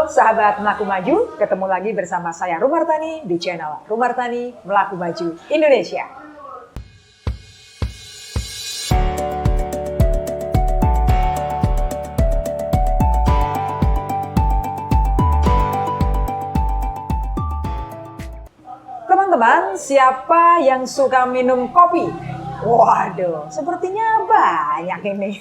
sahabat Melaku Maju, ketemu lagi bersama saya Rumartani di channel Rumartani Melaku Maju Indonesia. Teman-teman, siapa yang suka minum kopi? Waduh, sepertinya banyak ini.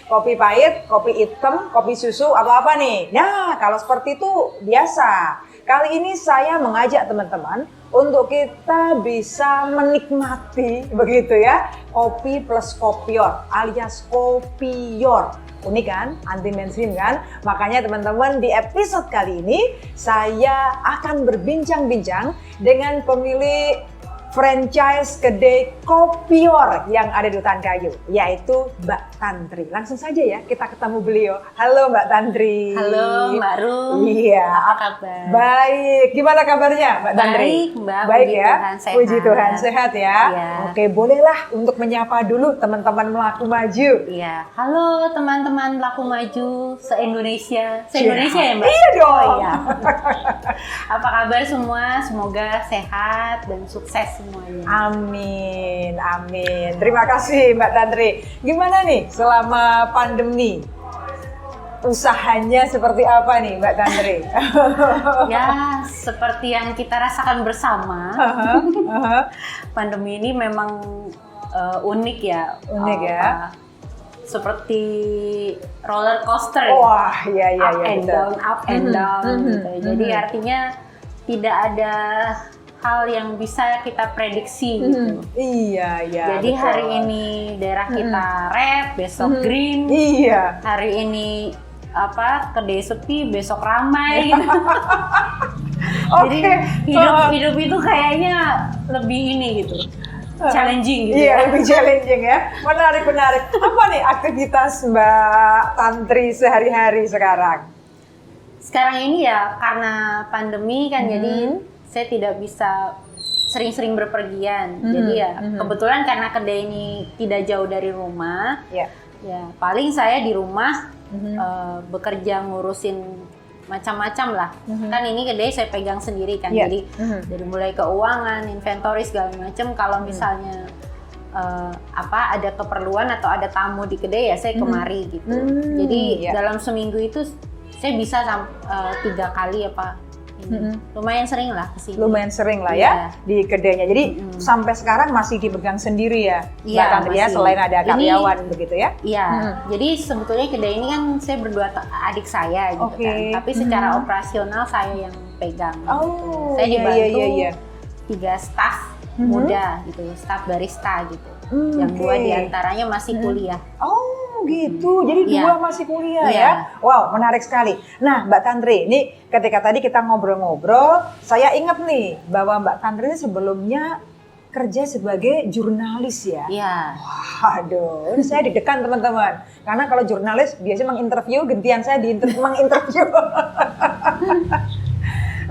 Kopi pahit, kopi hitam, kopi susu, atau apa nih? Nah, kalau seperti itu biasa. Kali ini saya mengajak teman-teman untuk kita bisa menikmati, begitu ya, kopi plus kopior alias kopior. Unik kan? Anti mainstream kan? Makanya teman-teman, di episode kali ini saya akan berbincang-bincang dengan pemilik franchise kedai kopior yang ada di Hutan Kayu, yaitu Mbak Tantri. Langsung saja ya kita ketemu beliau. Halo Mbak Tantri. Halo Mbak Rum. Iya. Apa kabar? Baik. Gimana kabarnya Mbak Tantri? Baik Mbak. Baik Puji ya. Tuhan, sehat. Puji Tuhan sehat ya. Iya. Oke, bolehlah untuk menyapa dulu teman-teman Melaku Maju. Iya. Halo teman-teman Melaku Maju se-Indonesia. Se-Indonesia ya Mbak? Iya dong. Oh, iya. Apa kabar semua? Semoga sehat dan sukses semuanya. Amin, amin. Terima kasih Mbak Tantri. Gimana nih selama pandemi? Usahanya seperti apa nih Mbak Tantri? Ya, seperti yang kita rasakan bersama. Pandemi ini memang unik ya. Unik ya. Seperti roller coaster ya. Wah, iya Up and down, up and down gitu. Jadi artinya tidak ada hal yang bisa kita prediksi gitu. Iya, iya. Jadi betul. hari ini daerah kita red, besok green. Iya. Hari ini kedai sepi, besok ramai gitu. Jadi hidup itu kayaknya lebih ini gitu. Challenging gitu. Iya, ya. lebih challenging ya. Menarik. Apa nih aktivitas Mbak Tantri sehari-hari sekarang? Sekarang ini ya karena pandemi kan jadi saya tidak bisa sering-sering berpergian. Jadi ya kebetulan karena kedai ini tidak jauh dari rumah. Ya paling saya di rumah bekerja ngurusin macam-macam lah. Kan ini kedai saya pegang sendiri kan. Jadi dari mulai keuangan, inventory segala macam. Kalau misalnya ada keperluan atau ada tamu di kedai ya saya kemari gitu. Jadi dalam seminggu itu saya bisa 3 kali lumayan sering lah kesini. Lumayan sering lah ya di kedainya. Jadi sampai sekarang masih dipegang sendiri ya Mbak Tantri ya, selain ada karyawan begitu ya? Iya. Jadi sebetulnya kedai ini kan saya berdua adik saya gitu kan. Tapi secara operasional saya yang pegang. Oh, saya dibantu 3 staf muda gitu, staf barista gitu. Yang 2 diantaranya masih kuliah. Oh gitu, jadi 2 masih kuliah ya? Wow, menarik sekali. Nah Mbak Tantri, ini ketika tadi kita ngobrol-ngobrol, saya ingat nih bahwa Mbak Tantri ini sebelumnya kerja sebagai jurnalis ya? Iya. Waduh, ini saya deg-degan teman-teman. Karena kalau jurnalis biasanya menginterview, gantian saya menginterview.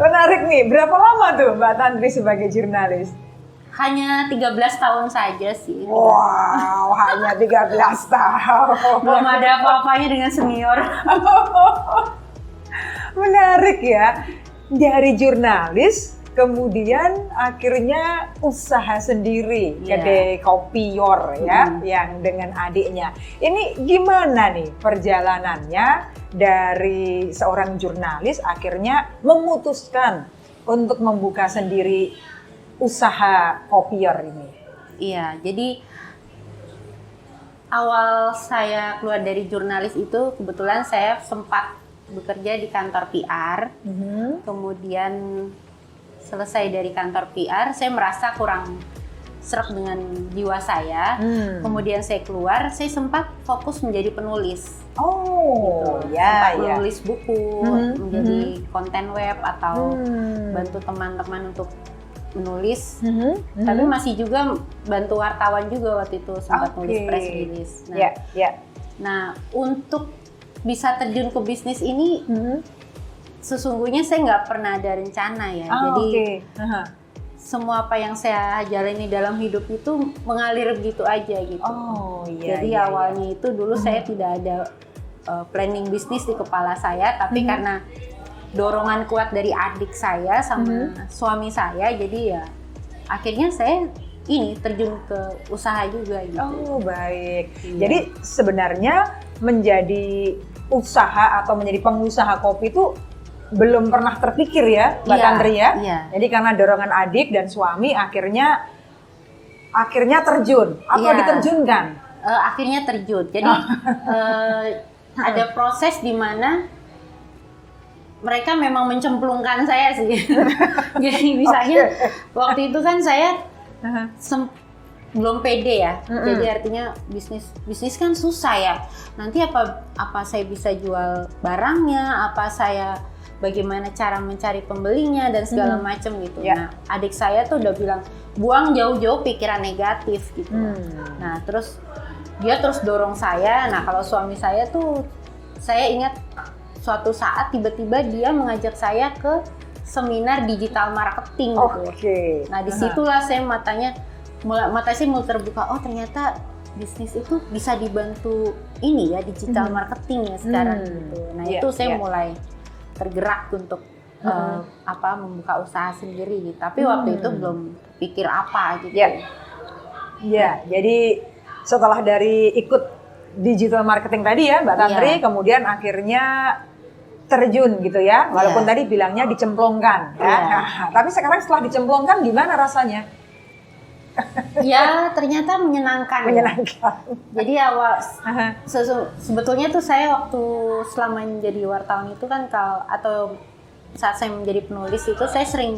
Menarik nih, berapa lama tuh Mbak Tantri sebagai jurnalis? Hanya 13 tahun saja sih. Wow, hanya 13 tahun. Belum ada apa-apanya dengan senior. Menarik ya. Dari jurnalis, kemudian akhirnya usaha sendiri. Kedai kopior ya, yang dengan adiknya. Ini gimana nih perjalanannya dari seorang jurnalis akhirnya memutuskan untuk membuka sendiri usaha kopior ini? Iya, jadi awal saya keluar dari jurnalis itu kebetulan saya sempat bekerja di kantor PR. Kemudian selesai dari kantor PR, saya merasa kurang serap dengan jiwa saya. Kemudian saya keluar, saya sempat fokus menjadi penulis. Oh, gitu. ya, sempat menulis buku, menjadi konten web atau bantu teman-teman untuk menulis, tapi masih juga bantu wartawan juga waktu itu sempat nulis press release. Nah, untuk bisa terjun ke bisnis ini, sesungguhnya saya nggak pernah ada rencana ya. Jadi semua apa yang saya jalani dalam hidup itu mengalir begitu aja gitu. Jadi awalnya itu dulu saya tidak ada planning bisnis di kepala saya, tapi karena dorongan kuat dari adik saya sama suami saya, jadi ya akhirnya saya ini terjun ke usaha juga gitu. Oh, baik. Iya. Jadi sebenarnya menjadi usaha atau menjadi pengusaha kopi itu belum pernah terpikir ya, Mbak Iya, Tantri ya? iya. Jadi karena dorongan adik dan suami akhirnya terjun atau Iya. diterjunkan. Akhirnya terjun. Jadi ada proses di mana mereka memang mencemplungkan saya sih. Jadi misalnya waktu itu kan saya belum pede ya. Jadi artinya bisnis kan susah ya. Nanti apa saya bisa jual barangnya, apa saya bagaimana cara mencari pembelinya dan segala macam gitu. Ya. Nah, adik saya tuh udah bilang buang jauh-jauh pikiran negatif gitu. Nah, terus dia terus dorong saya. Nah, kalau suami saya tuh saya ingat suatu saat tiba-tiba dia mengajak saya ke seminar digital marketing gitu. Oke. Nah, disitulah saya mata saya mulai terbuka. Oh, ternyata bisnis itu bisa dibantu ini ya digital marketing ya sekarang gitu. Nah, itu saya mulai tergerak untuk membuka usaha sendiri gitu. Tapi waktu itu belum pikir apa gitu. Ya, jadi setelah dari ikut digital marketing tadi ya Mbak Tantri, kemudian akhirnya terjun gitu ya, walaupun tadi bilangnya dicemplungkan ya. Nah, tapi sekarang setelah dicemplungkan gimana rasanya? Ya, ternyata menyenangkan. Menyenangkan. Jadi awal sebetulnya tuh saya waktu selama menjadi wartawan itu kan atau saat saya menjadi penulis itu saya sering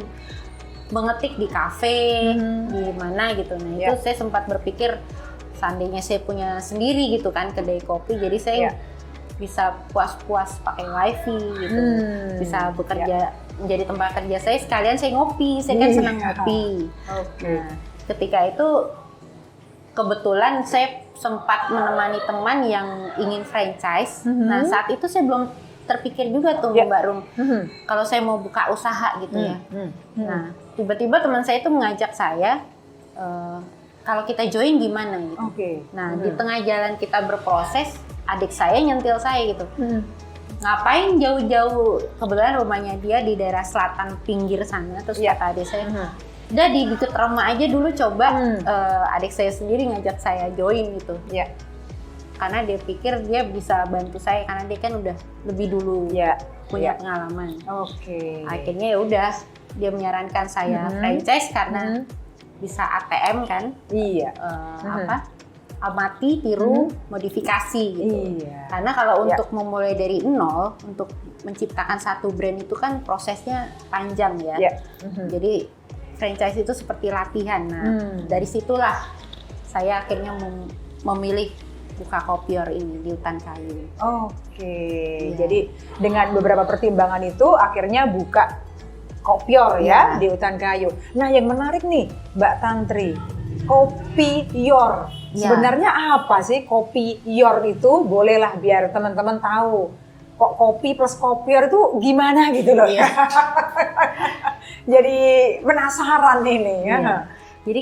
mengetik di kafe, di mana gitu. Nah, itu saya sempat berpikir seandainya saya punya sendiri gitu kan kedai kopi, jadi saya bisa puas-puas pakai wifi gitu, bisa bekerja menjadi tempat kerja saya sekalian saya ngopi, saya kan senang ngopi. Nah, ketika itu kebetulan saya sempat menemani teman yang ingin franchise. Nah, saat itu saya belum terpikir juga tuh Mbak Rum, kalau saya mau buka usaha gitu ya. Nah, tiba-tiba teman saya itu mengajak saya, kalau kita join gimana gitu. Nah, di tengah jalan kita berproses, adik saya nyentil saya gitu. Ngapain jauh-jauh, kebetulan rumahnya dia di daerah selatan pinggir sana, terus kata adik saya, udah di deket rumah aja dulu coba. Adik saya sendiri ngajak saya join gitu. Karena dia pikir dia bisa bantu saya, karena dia kan udah lebih dulu punya pengalaman. Akhirnya ya udah, dia menyarankan saya franchise karena bisa ATM kan, amati, tiru, modifikasi gitu. Karena kalau untuk memulai dari nol, untuk menciptakan satu brand itu kan prosesnya panjang ya. Jadi franchise itu seperti latihan. Nah, dari situlah saya akhirnya memilih buka kopior ini di Hutan Kayu. Jadi dengan beberapa pertimbangan itu akhirnya buka kopior ya di Hutan Kayu. Nah, yang menarik nih Mbak Tantri, kopior. Sebenarnya apa sih kopior itu? Bolehlah biar teman-teman tahu. Kok kopi plus kopior itu gimana gitu loh. Jadi penasaran ini ya. Jadi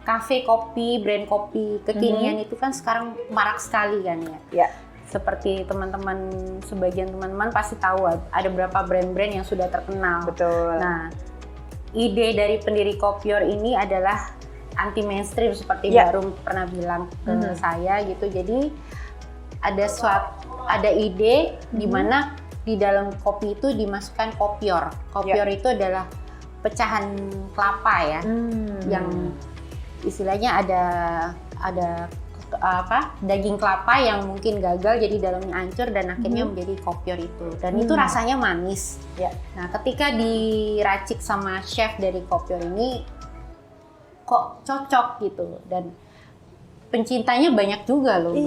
kafe kopi, brand kopi kekinian itu kan sekarang marak sekali kan ya. Seperti sebagian teman-teman pasti tahu ada beberapa brand-brand yang sudah terkenal. Betul. Nah, ide dari pendiri kopior ini adalah anti mainstream seperti Mbak Rum pernah bilang ke saya gitu. Jadi ada ide di mana di dalam kopi itu dimasukkan kopior. Kopior itu adalah pecahan kelapa ya, yang istilahnya ada daging kelapa yang mungkin gagal jadi dalamnya hancur dan akhirnya menjadi kopior itu, dan itu rasanya manis. Nah, ketika diracik sama chef dari kopior ini kok cocok gitu, dan pencintanya banyak juga loh.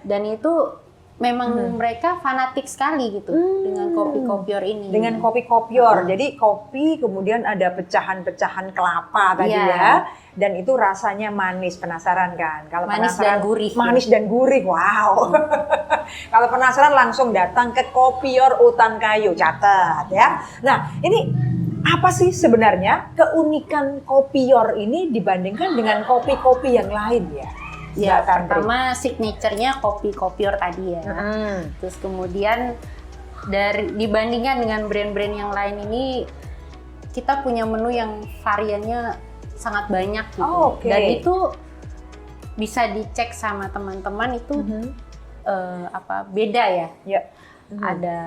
Dan itu memang mereka fanatik sekali gitu dengan kopi kopior ini. Dengan kopi kopior. Jadi kopi kemudian ada pecahan-pecahan kelapa tadi ya. Dan itu rasanya manis. Penasaran kan? Kalau manis dan gurih. Manis dan gurih. Wow. Kalau penasaran langsung datang ke Kopior Hutan Kayu. Catat ya. Nah, ini apa sih sebenarnya keunikan kopior ini dibandingkan dengan kopi-kopi yang lain ya? Ya, Mbak Tantri? pertama signature-nya kopi kopior tadi ya. Terus kemudian dibandingkan dengan brand-brand yang lain ini, kita punya menu yang variannya sangat banyak gitu. Oh, oke. Dan itu bisa dicek sama teman-teman itu beda ya. Ya. Ada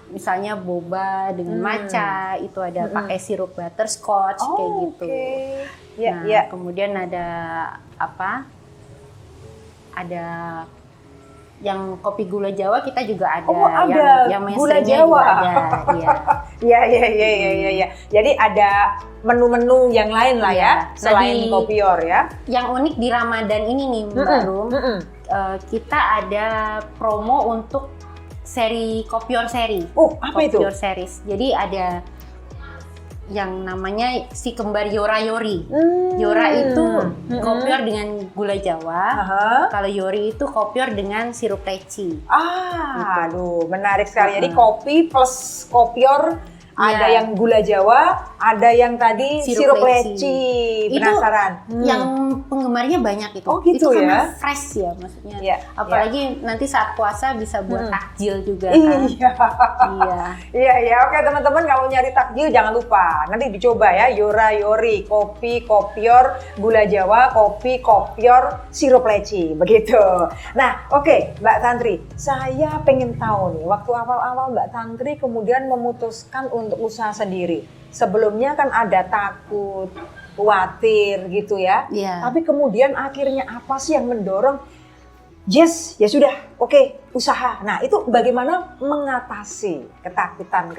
misalnya boba dengan matcha, itu ada pakai sirup butterscotch kayak gitu. Ya, Nah, ya. kemudian ada ada yang kopi gula Jawa kita juga ada. Oh, ada yang gula mesennya Jawa. juga ada. Iya. Ya. Jadi ada menu-menu yang lain lah ya, Iya. selain kopior ya. Yang unik di Ramadan ini nih Mbak Rum, kita ada promo untuk seri kopior seri. Oh, apa itu? Kopior series. Jadi ada yang namanya si kembar Yora Yori. Yora itu kopior dengan gula Jawa. Kalau Yori itu kopior dengan sirup leci. Aduh, menarik sekali. Jadi kopi plus kopior, ada yang gula Jawa, ada yang tadi sirup leci. Penasaran? Itu yang penggemarnya banyak itu. Oh, gitu itu karena ya? fresh ya maksudnya. Iya, Apalagi nanti saat puasa bisa buat takjil juga kan. Iya. Oke teman-teman, kalau nyari takjil jangan lupa nanti dicoba ya, Yora Yori, kopi kopior gula Jawa, kopi kopior sirup leci, begitu. Nah, oke, Mbak Tantri, saya pengen tahu nih, waktu awal-awal Mbak Tantri kemudian memutuskan untuk usaha sendiri. Sebelumnya kan ada takut, khawatir gitu ya. Iya. Tapi kemudian akhirnya apa sih yang mendorong? Yes, ya sudah, oke, usaha. Nah, itu bagaimana mengatasi ketakutan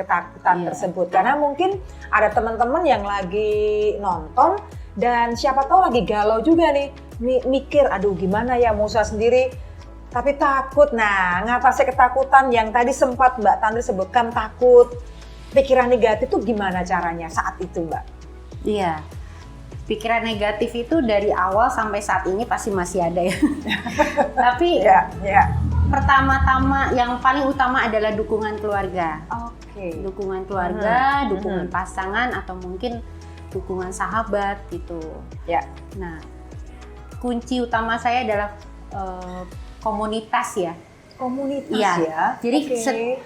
tersebut? Karena mungkin ada teman-teman yang lagi nonton dan siapa tahu lagi galau juga nih, mikir, aduh gimana ya mau usaha sendiri, tapi takut. Nah, ngatasi ketakutan yang tadi sempat Mbak Tantri sebutkan, takut, pikiran negatif itu gimana caranya saat itu, Mbak? Iya. Pikiran negatif itu dari awal sampai saat ini pasti masih ada ya. Tapi pertama-tama yang paling utama adalah dukungan keluarga. Dukungan keluarga, dukungan pasangan atau mungkin dukungan sahabat gitu. Ya. Nah, kunci utama saya adalah komunitas ya. Komunitas ya. Jadi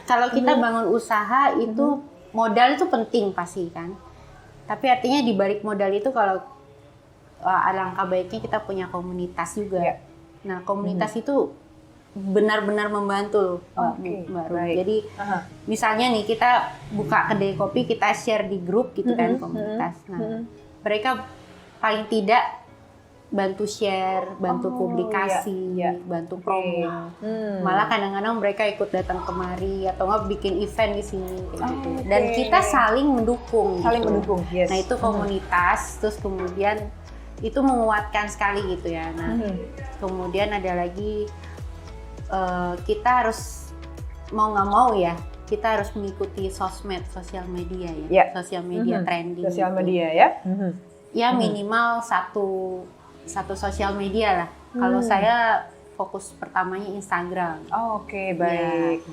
kalau kita bangun usaha itu modal itu penting pasti kan. Tapi artinya di balik modal itu kalau alangkah baiknya kita punya komunitas juga. Ya. Nah, komunitas itu benar-benar membantu Mbak Rum. Jadi misalnya nih kita buka kedai kopi, kita share di grup gitu kan komunitas. Nah, mereka paling tidak bantu share, bantu publikasi, bantu promo. Malah kadang-kadang mereka ikut datang kemari atau nggak bikin event di sini kayak gitu. Dan kita saling mendukung. Saling mendukung, yes. Nah, itu komunitas, terus kemudian itu menguatkan sekali gitu ya. Nah, kemudian ada lagi kita harus mau nggak mau ya, kita harus mengikuti sosial media ya, sosial media trending. Sosial gitu. media ya. Ya minimal satu sosial media lah. Kalau saya fokus pertamanya Instagram. Oke, baik.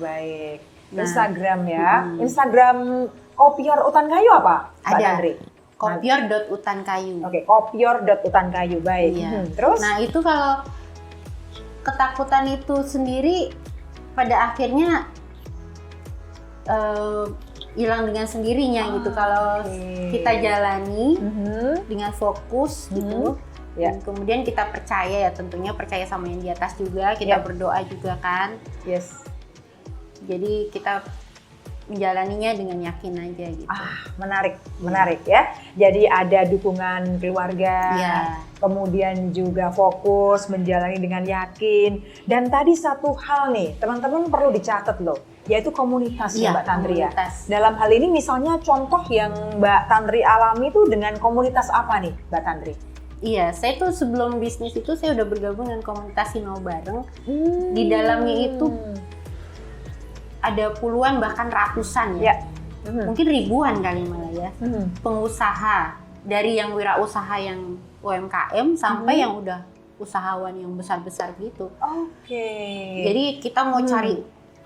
Nah, Instagram ya. Instagram Kopior Utan Kayu apa, Mbak Tantri? Kopior.utankayu. Oke, kopior.utankayu, baik. Terus? Nah, itu kalau ketakutan itu sendiri pada akhirnya hilang dengan sendirinya gitu. Kalau kita jalani dengan fokus gitu. Dan kemudian kita percaya ya, tentunya percaya sama yang di atas juga, kita berdoa juga kan. Yes. Jadi kita menjalaninya dengan yakin aja gitu. Menarik ya. Jadi ada dukungan keluarga, kemudian juga fokus menjalani dengan yakin. Dan tadi satu hal nih, teman-teman perlu dicatat loh, yaitu komunitas ya Mbak Tantri ya. Dalam hal ini misalnya contoh yang Mbak Tantri alami itu dengan komunitas apa nih Mbak Tantri? Iya, saya tuh sebelum bisnis itu saya udah bergabung dengan komunitas Sinau Bareng. Di dalamnya itu ada puluhan bahkan ratusan ya. Mungkin ribuan kali malah ya. Pengusaha dari yang wirausaha yang UMKM sampai yang udah usahawan yang besar-besar gitu. Jadi kita mau cari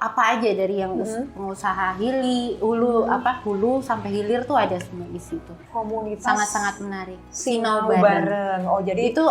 apa aja dari yang pengusaha hulu sampai hilir tuh ada semua di situ. Komunitas Sangat-sangat menarik. Sinau Bareng. Oh, jadi itu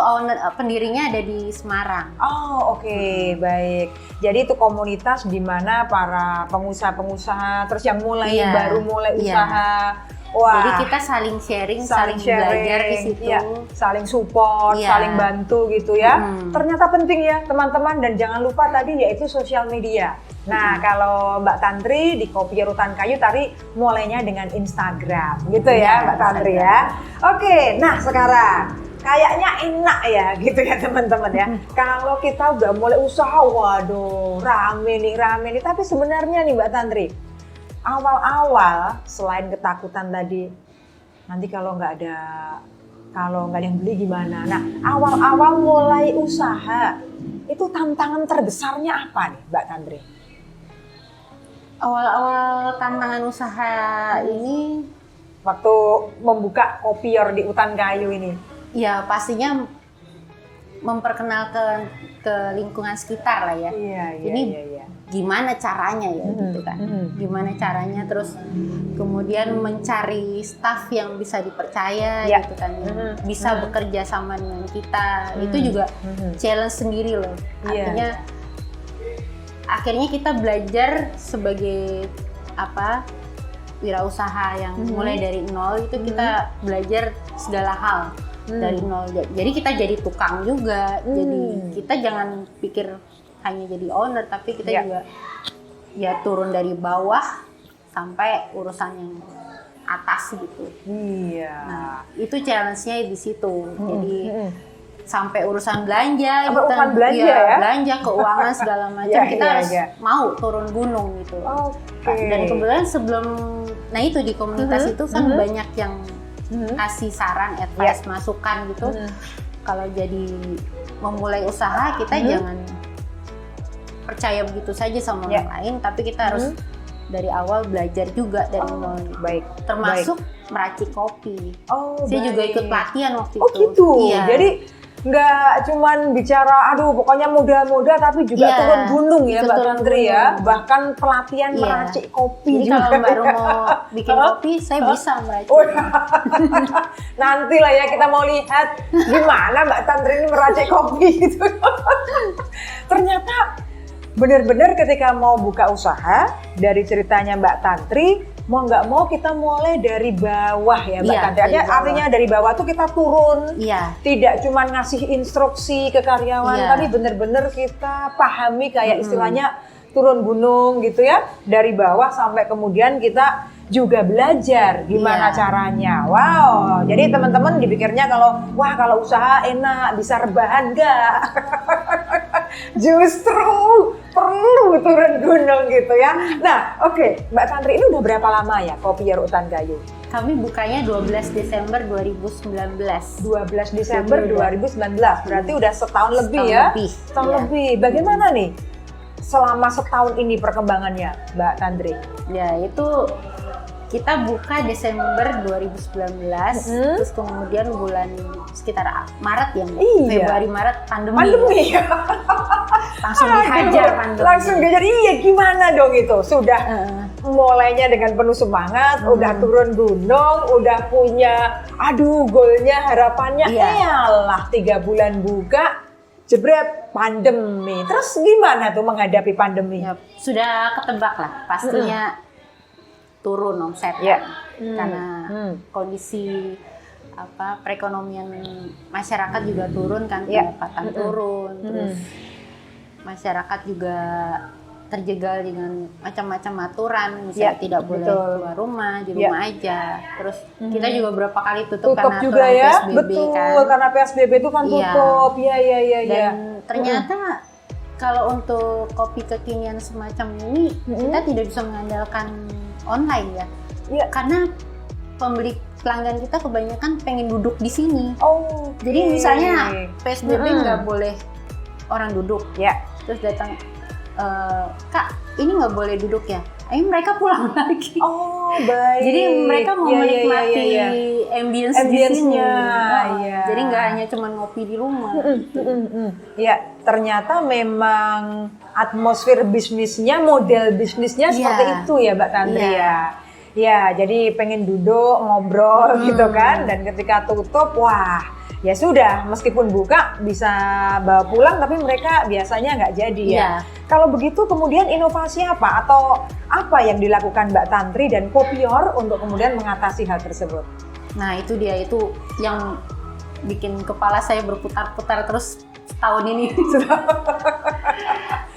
pendirinya ada di Semarang. Oh, oke, baik. Jadi itu komunitas di mana para pengusaha-pengusaha terus yang baru mulai usaha. Wah. Jadi kita saling sharing, saling belajar di situ. Ya, saling support, saling bantu gitu ya. Ternyata penting ya teman-teman, dan jangan lupa tadi yaitu sosial media. Nah, kalau Mbak Tantri di Kopi Rutan Kayu tadi mulainya dengan Instagram gitu ya, Mbak Tantri ya. Oke, nah sekarang kayaknya enak ya gitu ya teman-teman ya. Kalau kita udah mulai usaha, waduh rame nih. Tapi sebenarnya nih Mbak Tantri, awal-awal selain ketakutan tadi, nanti kalau nggak ada yang beli gimana? Nah, awal-awal mulai usaha itu tantangan terbesarnya apa nih Mbak Tantri? Awal-awal tantangan usaha ini waktu membuka Kopior di Utan Kayu ini, ya pastinya memperkenalkan ke lingkungan sekitar lah ya. Iya. Gimana caranya ya gitu kan. Gimana caranya, terus kemudian mencari staff yang bisa dipercaya gitu kan. Bisa bekerja sama dengan kita. Itu juga challenge sendiri loh. Artinya akhirnya kita belajar sebagai wirausaha yang mulai dari nol, itu kita belajar segala hal dari nol. Jadi kita jadi tukang juga. Jadi kita jangan pikir hanya jadi owner, tapi kita juga ya turun dari bawah sampai urusan yang atas gitu. Iya. Nah, itu challenge-nya di situ. Jadi sampai urusan belanja, belanja, keuangan segala macam, kita harus mau turun gunung gitu. Dan kebetulan itu di komunitas itu kan banyak yang kasih saran, advice, masukan gitu. Kalau jadi memulai usaha, kita jangan percaya begitu saja sama orang lain, tapi kita harus dari awal belajar juga dari nol. Termasuk meracik kopi. Saya juga ikut pelatihan waktu itu. Oh gitu. Iya. Jadi nggak cuman bicara pokoknya muda-muda, tapi juga turun gunung ya Mbak Tantri ya. Bahkan pelatihan meracik kopi. Jadi juga. kalau baru mau bikin kopi, saya bisa meracik. Nanti lah ya kita mau lihat gimana Mbak Tantri ini meracik kopi gitu. Ternyata benar-benar ketika mau buka usaha, dari ceritanya Mbak Tantri, mau nggak mau kita mulai dari bawah ya Mbak Tantri. Artinya dari bawah tuh kita turun, tidak cuma ngasih instruksi ke karyawan, tapi benar-benar kita pahami kayak istilahnya turun gunung gitu ya. Dari bawah sampai kemudian kita juga belajar gimana caranya. Wow, jadi teman-teman dipikirnya kalau usaha enak, bisa rebahan enggak? Justru perlu turun gunung gitu ya. Nah, Mbak Tantri, ini udah berapa lama ya Kopior Utan Kayu? Kami bukanya 12 Desember 2019. 12 Desember 2019, berarti udah setahun lebih ya? Setahun lebih. Bagaimana nih selama setahun ini perkembangannya Mbak Tantri? Ya, itu kita buka Desember 2019, terus kemudian bulan sekitar Maret ya, Februari Maret pandemi. Langsung dihajar pandemi. Langsung dihajar, gimana dong itu? Sudah mulainya dengan penuh semangat, udah turun gunung, udah punya, goalnya, harapannya, 3 bulan buka, jebret pandemi. Terus gimana tuh menghadapi pandemi? Ya, sudah ketebak lah, pastinya turun omset karena kondisi perekonomian masyarakat juga turun kan, pendapatan turun, terus masyarakat juga terjegal dengan macam-macam aturan, misalnya tidak boleh keluar rumah, di rumah aja. Terus kita juga berapa kali tutup karena juga ya, PSBB kan. Karena PSBB itu kan tutup. Dan ternyata kalau untuk kopi kekinian semacam ini, kita tidak bisa mengandalkan online ya. Karena pelanggan kita kebanyakan pengen duduk di sini. Jadi misalnya PSBB nggak boleh orang duduk. Terus datang, Kak, ini nggak boleh duduk ya? mereka pulang lagi. Oh, baik. Jadi mereka mau Iya, iya, menikmati iya, iya. ambience di sini. Ambience-nya, Nah, iya. Jadi nggak hanya cuma ngopi di rumah. Ya, ternyata memang atmosfer bisnisnya, model bisnisnya Iya. seperti itu ya Mbak Tantri Iya. ya. Ya, jadi pengen duduk, ngobrol gitu kan, dan ketika tutup, wah, ya sudah, meskipun buka bisa bawa pulang, tapi mereka biasanya nggak jadi ya. Iya. Kalau begitu kemudian inovasi apa atau apa yang dilakukan Mbak Tantri dan Kopior untuk kemudian mengatasi hal tersebut? Nah itu dia, itu yang bikin kepala saya berputar-putar terus setahun ini.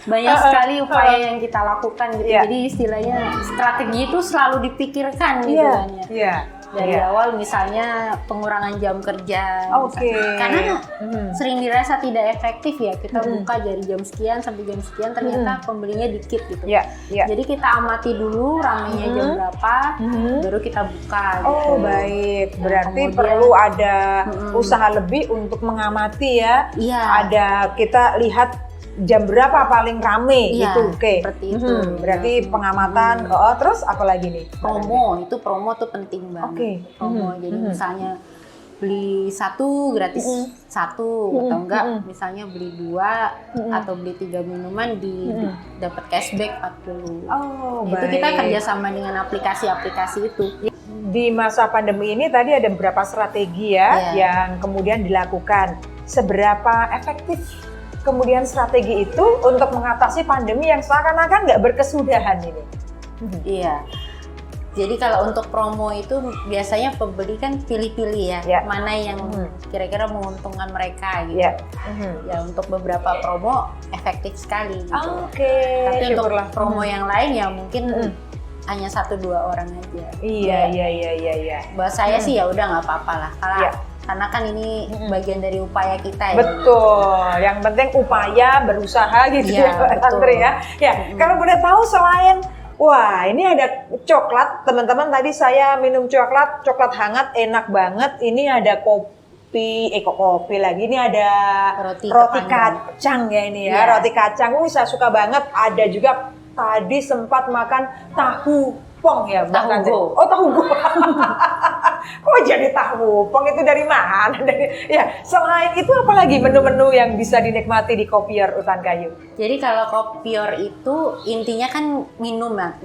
Banyak sekali upaya yang kita lakukan gitu. Iya. Jadi istilahnya strategi itu selalu dipikirkan gitu Iya, kan ya. iya. Dari iya. awal misalnya pengurangan jam kerja. Oke. misalnya. Karena Mhm. sering dirasa tidak efektif ya, kita buka dari jam sekian sampai jam sekian ternyata pembelinya dikit gitu. Iya, iya. Jadi kita amati dulu ramenya jam berapa, baru kita buka gitu. Oh baik, berarti kemudian- perlu ada usaha lebih untuk mengamati ya. Iya. Ada kita lihat jam berapa paling rame Iya, gitu, oke. seperti itu. Berarti pengamatan. Oh, terus apa lagi nih? Promo tuh penting banget. Oke. Promo jadi misalnya beli satu gratis satu atau enggak misalnya beli 2 atau beli 3 minuman dapat cashback 40. Oh Itu baik. kita kerjasama dengan aplikasi-aplikasi itu. Di masa pandemi ini tadi ada beberapa strategi ya Iya. yang kemudian dilakukan. Seberapa efektif kemudian strategi itu untuk mengatasi pandemi yang seakan-akan nggak berkesudahan ini? Iya. Jadi kalau untuk promo itu biasanya pembeli kan pilih-pilih ya, Ya. mana yang kira-kira menguntungkan mereka gitu. Ya. Ya untuk beberapa promo efektif sekali gitu. Oke. Tapi untuk syukurlah. promo yang lain ya mungkin hanya 1-2 orang aja. Iya, Ya, iya. buat saya sih ya udah nggak apa-apa lah. Iya. Karena kan ini bagian dari upaya kita ya. Betul, yang penting upaya berusaha gitu Iya, ya Mbak betul. Tantri ya. Ya, kalau boleh tahu selain, wah ini ada coklat, teman-teman tadi saya minum coklat hangat enak banget. Ini ada kopi, kok kopi lagi, ini ada Roti kepanggang. kacang ya ini ya, Iya. roti kacang. Saya suka banget. Ada juga tadi sempat makan tahu pong ya Mbak Tahu Tantri. go. Oh tahu go. Kok jadi tahu pong itu dari mana? Ya, selain itu apa lagi menu-menu yang bisa dinikmati di Kopior Utan Kayu? Jadi kalau Kopior itu intinya kan minuman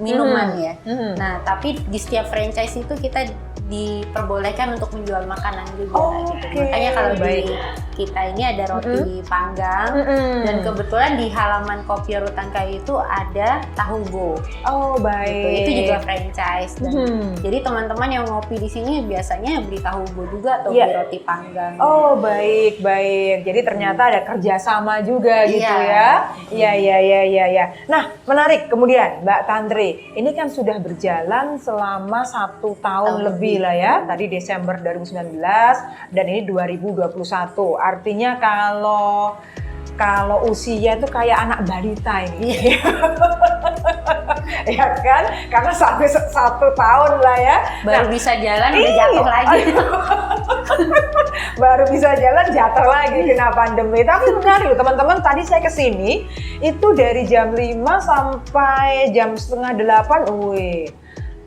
ya. Nah, tapi di setiap franchise itu kita diperbolehkan untuk menjual makanan juga gitu. Oke, Makanya kalau baik. di kita ini ada roti panggang dan kebetulan di halaman Kopior Utan Kayu itu ada tahu go. Oh, Gitu. baik. Itu juga franchise dan jadi teman-teman yang ngopi di sini biasanya beli tahu go juga atau Iya. beli roti panggang. Oh, baik. Jadi ternyata ada kerjasama juga gitu Iya. ya. Iya. Nah, menarik kemudian Mbak Tantri. Ini kan sudah berjalan selama 1 tahun lebih lah ya. Tadi Desember 2019 dan ini 2021. Artinya kalau usia itu kayak anak balita ini. Ya kan? Karena sampai 1 tahun lah ya. Baru Nah, bisa jalan udah iya. jatuh lagi. Baru bisa jalan jatuh lagi kena pandemi. Tapi menarik loh teman-teman, tadi saya kesini itu dari jam 5 sampai jam setengah 8. Wih,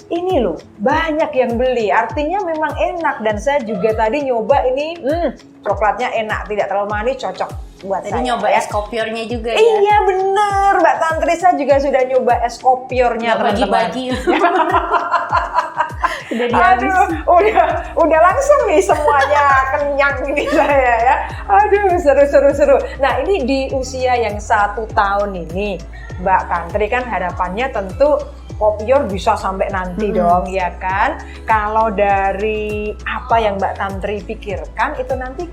ini loh banyak yang beli. Artinya memang enak dan saya juga tadi nyoba ini coklatnya enak, tidak terlalu manis, cocok buat Tadi saya. nyoba ya. es kopiornya juga ya. Iya bener Mbak Tantri, saya juga sudah nyoba es kopiornya Nggak teman-teman. bagi-bagi. Udah dihabis. Aduh, udah langsung nih semuanya kenyang ini saya ya. Aduh, seru. Nah, ini di usia yang 1 tahun ini, Mbak Tantri kan harapannya tentu Kopior bisa sampai nanti dong, ya kan? Kalau dari apa yang Mbak Tantri pikirkan, itu nanti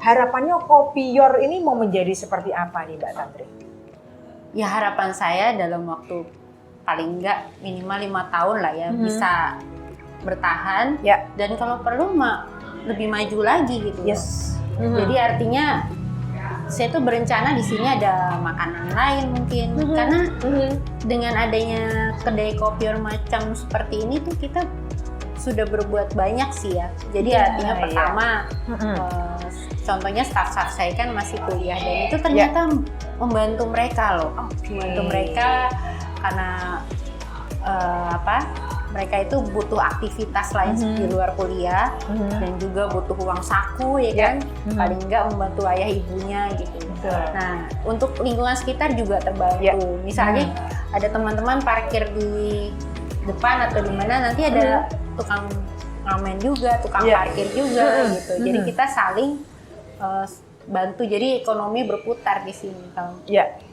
harapannya Kopior ini mau menjadi seperti apa nih Mbak Tantri? Ya harapan saya dalam waktu paling enggak minimal 5 tahun lah ya bisa bertahan. Ya. Dan kalau perlu lebih maju lagi gitu. Yes. Jadi artinya saya tuh berencana di sini ada makanan lain mungkin karena dengan adanya kedai kopior macam seperti ini tuh kita sudah berbuat banyak sih ya. Jadi artinya pertama contohnya staff saya kan masih kuliah dan itu ternyata membantu mereka loh. Membantu mereka karena mereka itu butuh aktivitas lain di luar kuliah dan juga butuh uang saku ya kan, paling enggak membantu ayah ibunya gitu. Nah untuk lingkungan sekitar juga terbantu. Misalnya ada teman-teman parkir di depan atau di mana, nanti ada tukang ngamen juga, tukang parkir juga gitu. Jadi kita saling bantu, jadi ekonomi berputar di sini.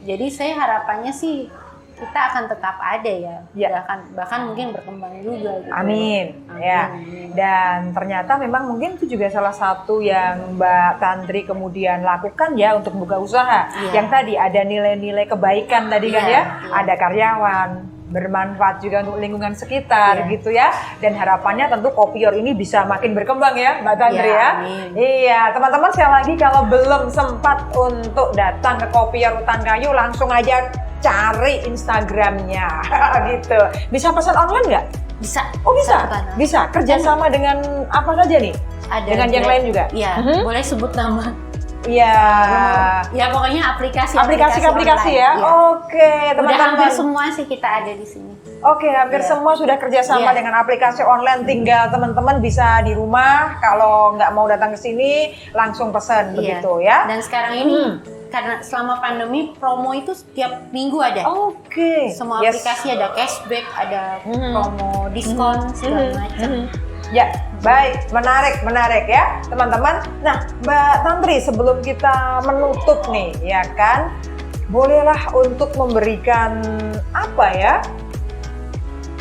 Jadi saya harapannya sih kita akan tetap ada ya, bahkan mungkin berkembang juga gitu. Amin. Ya. Dan ternyata memang mungkin itu juga salah satu yang Mbak Tantri kemudian lakukan ya untuk buka usaha. Yang tadi ada nilai-nilai kebaikan tadi kan ya, ada karyawan, bermanfaat juga untuk lingkungan sekitar gitu ya. Dan harapannya tentu Kopior ini bisa makin berkembang ya Mbak Tantri ya. Iya, teman-teman sekali lagi kalau belum sempat untuk datang ke Kopior Hutan Kayu, langsung aja cari Instagramnya gitu. Bisa pesan online nggak? Bisa. Oh bisa? Bisa. Kerjasama dengan apa saja nih? Ada dengan yang lain juga? Iya, boleh sebut nama. Iya. Ya pokoknya aplikasi ya. Oke, teman-teman. Udah hampir semua sih kita ada di sini. Oke, hampir semua sudah kerjasama dengan aplikasi online. Tinggal teman-teman bisa di rumah, kalau nggak mau datang ke sini langsung pesan begitu ya. Dan sekarang ini karena selama pandemi promo itu setiap minggu ada. Semua aplikasi ada cashback, ada promo diskon segala macam. Ya, baik, menarik ya teman-teman. Nah, Mbak Tantri, sebelum kita menutup nih, ya kan, bolehlah untuk memberikan apa ya,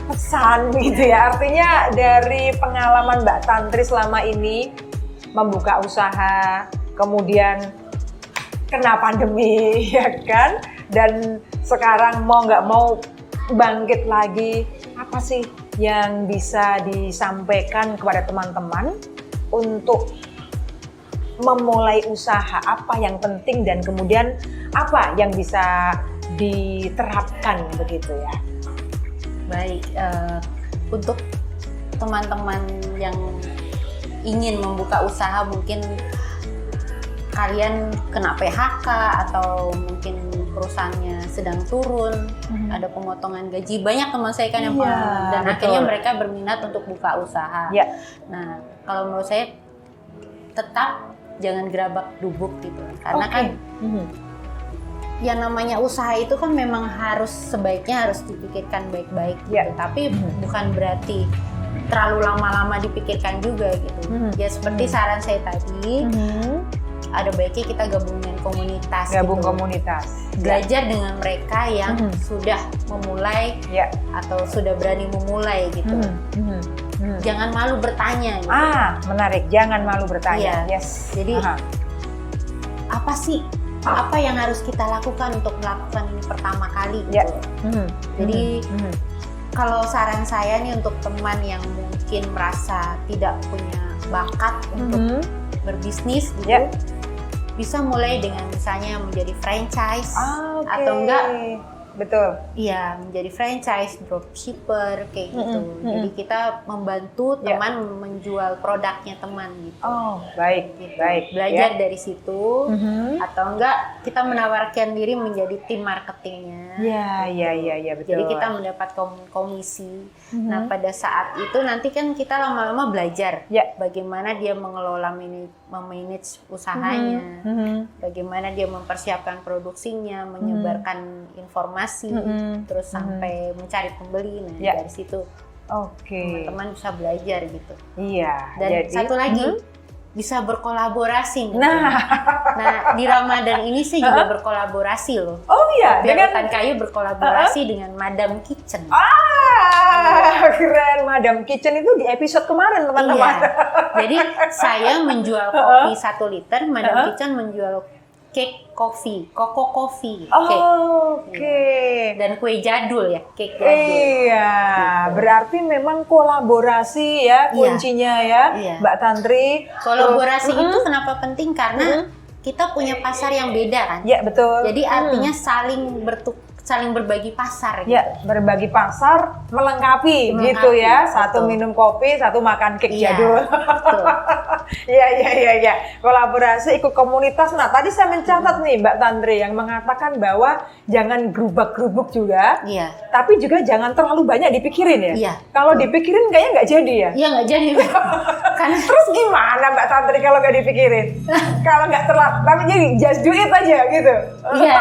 pesan gitu ya. Artinya dari pengalaman Mbak Tantri selama ini membuka usaha, kemudian kena pandemi, ya kan, dan sekarang mau nggak mau bangkit lagi, apa sih yang bisa disampaikan kepada teman-teman untuk memulai usaha, apa yang penting dan kemudian apa yang bisa diterapkan begitu ya? Baik, untuk teman-teman yang ingin membuka usaha, mungkin kalian kena PHK atau mungkin perusahaannya sedang turun, ada pemotongan gaji. Banyak teman saya kan yang pengalaman, dan akhirnya mereka berminat untuk buka usaha. Nah, kalau menurut saya tetap jangan gerabak dubuk gitu, karena kan yang namanya usaha itu kan memang sebaiknya harus dipikirkan baik-baik gitu. Tapi bukan berarti terlalu lama-lama dipikirkan juga gitu. Ya seperti saran saya tadi, ada baiknya kita gabung dengan komunitas. Komunitas. Belajar dengan mereka yang sudah memulai atau sudah berani memulai gitu. Jangan malu bertanya. Gitu. Menarik. Jangan malu bertanya. Jadi apa sih? Apa yang harus kita lakukan untuk melakukan ini pertama kali? Gitu. Jadi kalau saran saya nih untuk teman yang mungkin merasa tidak punya bakat untuk berbisnis gitu, bisa mulai dengan misalnya menjadi franchise atau enggak menjadi franchise, dropshipper kayak gitu. Jadi kita membantu teman menjual produknya teman gitu. Baik. Belajar dari situ atau enggak kita menawarkan diri menjadi tim marketingnya. Betul. Jadi kita mendapat komisi. Nah, pada saat itu nanti kan kita lama-lama belajar bagaimana dia mengelola memanage usahanya, bagaimana dia mempersiapkan produksinya, menyebarkan informasi, terus sampai mencari pembeli. Nah, dari situ teman-teman bisa belajar gitu. Dan satu lagi, bisa berkolaborasi. Nah, di Ramadan ini sih juga berkolaborasi loh. Kopior Hutan Kayu berkolaborasi dengan Madam Kitchen. Keren. Madam Kitchen itu di episode kemarin teman-teman. Jadi saya menjual kopi 1 liter, Madam Kitchen menjual cake coffee, Koko Coffee. Dan kue jadul ya, cake jadul. Berarti memang kolaborasi ya kuncinya ya, Mbak Tantri. Kolaborasi itu kenapa penting? Karena kita punya pasar yang beda kan. Betul. Jadi artinya saling berbagi pasar gitu. Ya, berbagi pasar melengkapi gitu Melengkapi, ya. Satu betul. minum kopi, satu makan cake Iya, jadul. betul. Iya. Kolaborasi ikut komunitas. Nah, tadi saya mencatat nih Mbak Tantri yang mengatakan bahwa jangan gerubak-gerubuk juga. Iya. Tapi juga jangan terlalu banyak dipikirin ya. Iya. Kalau dipikirin kayaknya nggak jadi ya. Iya nggak jadi. Karena Terus gimana Mbak Tantri kalau nggak dipikirin? Kalau nggak terlalu, tapi jadi just do it aja gitu. iya.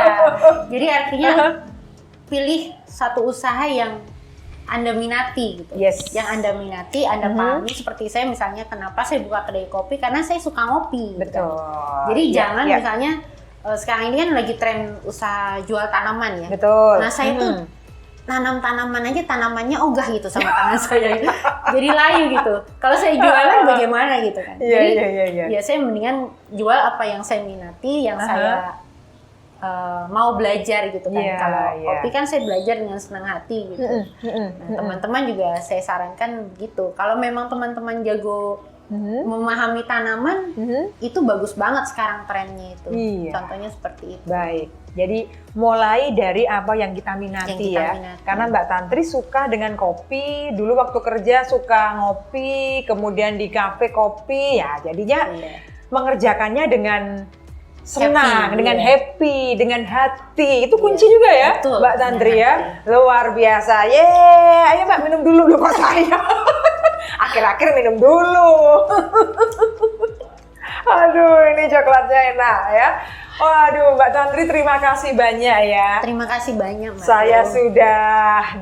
Jadi artinya pilih satu usaha yang Anda minati gitu. Yes. Yang Anda minati, Anda pahami. Seperti saya misalnya kenapa saya buka kedai kopi karena saya suka ngopi. Gitu. Betul. Jadi Iya, jangan iya. misalnya sekarang ini kan lagi tren usaha jual tanaman ya. Betul. Nah saya tuh nanam tanaman aja tanamannya ogah gitu sama tangan saya. Jadi layu gitu. Kalau saya jualan bagaimana gitu kan. Iya, Jadi iya. ya saya mendingan jual apa yang saya minati, yang saya mau belajar gitu kan. Iya, Kalau iya. kopi kan saya belajar dengan senang hati gitu. Nah, teman-teman juga saya sarankan gitu. Kalau memang teman-teman jago memahami tanaman, itu bagus banget sekarang trennya itu. Iya. Contohnya seperti itu. Baik, jadi mulai dari apa yang kita minati Yang kita ya. minati. Karena Mbak Tantri suka dengan kopi, dulu waktu kerja suka ngopi, kemudian di kafe kopi, ya jadinya Iya. mengerjakannya dengan senang, Happy, dengan iya. happy, dengan hati. Itu kunci juga ya, betul, Mbak dengan Tantri ya. hati. Luar biasa. Yeay, ayo Mbak minum dulu loh kok saya. Akhir-akhir minum dulu. Aduh, ini coklatnya enak ya. Waduh, Mbak Tantri terima kasih banyak ya. Terima kasih banyak, Mbak. Saya sudah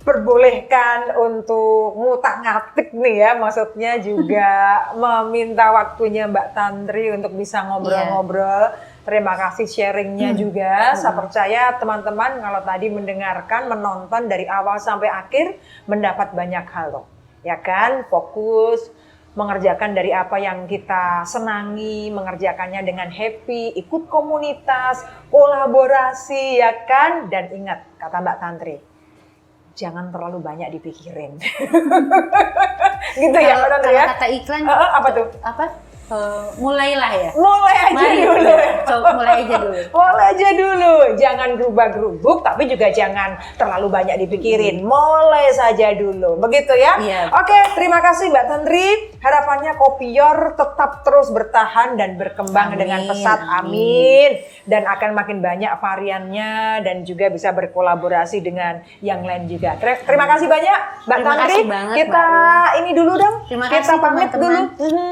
diperbolehkan untuk ngutak-ngatik nih ya, maksudnya juga meminta waktunya Mbak Tantri untuk bisa ngobrol-ngobrol. Terima kasih sharingnya juga. Saya percaya teman-teman kalau tadi mendengarkan, menonton dari awal sampai akhir mendapat banyak hal loh. Ya kan, fokus mengerjakan dari apa yang kita senangi, mengerjakannya dengan happy, ikut komunitas, kolaborasi ya kan. Dan ingat kata Mbak Tantri, jangan terlalu banyak dipikirin. Gitu ya Mbak Tantri ya. Kalau kata iklan Apa tuh? apa? Mulailah ya. Mulai aja Mari, dulu. coba mulai aja dulu. Mulai aja dulu. Jangan gerubak-gerubuk, tapi juga jangan terlalu banyak dipikirin. Mulai saja dulu. Begitu ya? Iya. Oke, terima kasih Mbak Tantri. Harapannya Kopior tetap terus bertahan dan berkembang Amin, dengan pesat. amin. Amin. Dan akan makin banyak variannya dan juga bisa berkolaborasi dengan yang lain juga. Terima kasih banyak Mbak Terima Tantri. kasih banget, Kita Mbak ini dulu dong. Terima Kita kasih, pamit teman-teman. dulu.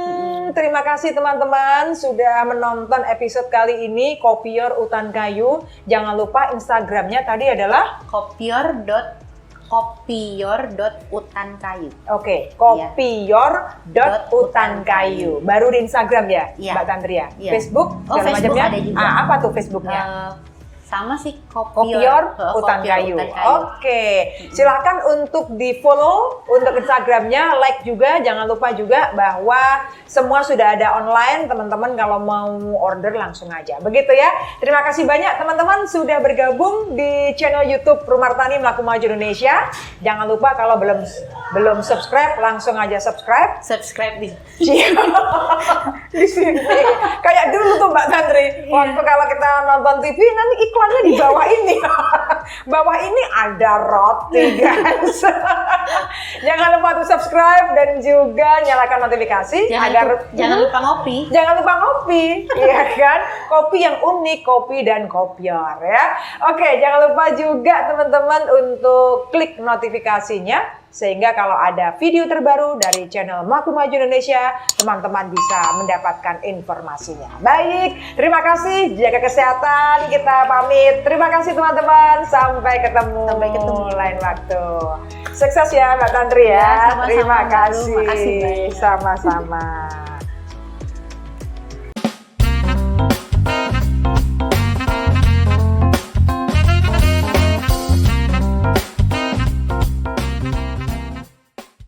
Terima kasih teman-teman sudah menonton episode kali ini Kopior Utan Kayu. Jangan lupa Instagramnya tadi adalah kopior.utankayu. oke, kopior.utankayu. Baru di Instagram ya, Iya. Mbak Tantri ya? Iya. Facebook, Oh, segala Facebook macamnya? ada juga. Apa tuh Facebooknya? Sama sih Kopior Utan Kayu. Oke, silakan untuk di follow untuk Instagramnya, like juga. Jangan lupa juga bahwa semua sudah ada online. Teman-teman kalau mau order langsung aja. Begitu ya. Terima kasih banyak teman-teman sudah bergabung di channel YouTube Rumartani Melaku Maju Indonesia. Jangan lupa kalau belum subscribe langsung aja subscribe. Subscribe di. Di sini. Kayak dulu tuh Mbak Tantri. Waktu kalau kita nonton TV nanti iklannya di bawah ini. Bawah ini ada roti guys. Jangan lupa untuk subscribe dan juga nyalakan notifikasi Jangan lupa ngopi. Jangan lupa ngopi, ya kan? Kopi yang unik, kopi dan kopior ya. Oke, jangan lupa juga teman-teman untuk klik notifikasinya sehingga kalau ada video terbaru dari channel Melaku Maju Indonesia, teman-teman bisa mendapatkan informasinya. Baik, terima kasih, jaga kesehatan, kita pamit. Terima kasih teman-teman, sampai ketemu lain waktu. Sukses ya Mbak Tantri ya. Ya, sama-sama, Terima Mbak Lu. kasih. Makasih banyak. Sama-sama.